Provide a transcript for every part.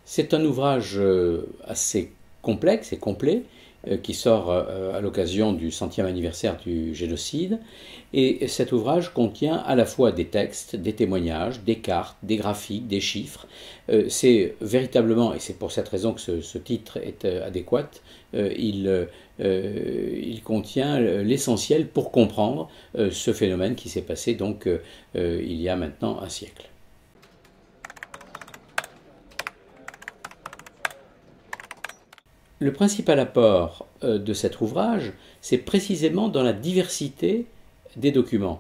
C'est un ouvrage assez complexe et complet qui sort à l'occasion du centième anniversaire du génocide. Et cet ouvrage contient à la fois des textes, des témoignages, des cartes, des graphiques, des chiffres. C'est véritablement, et c'est pour cette raison que ce titre est adéquat, il contient l'essentiel pour comprendre ce phénomène qui s'est passé donc il y a maintenant un siècle. Le principal apport de cet ouvrage, c'est précisément dans la diversité des documents.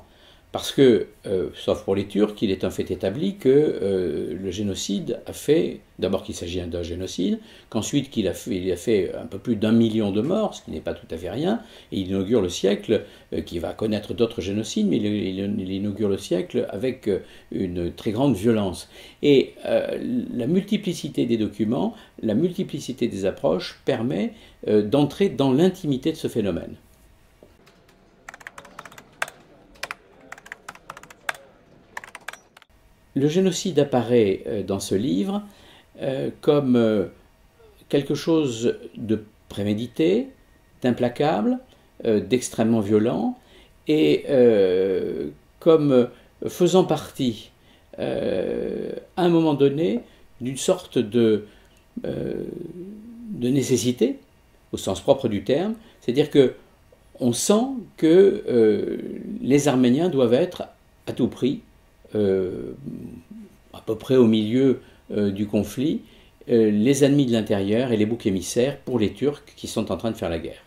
Parce que, sauf pour les Turcs, il est un fait établi que le génocide a fait, d'abord qu'il s'agit d'un génocide, qu'ensuite il a fait un peu plus d'1 million de morts, ce qui n'est pas tout à fait rien, et il inaugure le siècle, qui va connaître d'autres génocides, mais il inaugure le siècle avec une très grande violence. Et la multiplicité des documents, la multiplicité des approches permet d'entrer dans l'intimité de ce phénomène. Le génocide apparaît dans ce livre comme quelque chose de prémédité, d'implacable, d'extrêmement violent, et comme faisant partie, à un moment donné, d'une sorte de nécessité, au sens propre du terme, c'est-à-dire qu'on sent que les Arméniens doivent être à tout prix à peu près au milieu du conflit, les ennemis de l'intérieur et les boucs émissaires pour les Turcs qui sont en train de faire la guerre.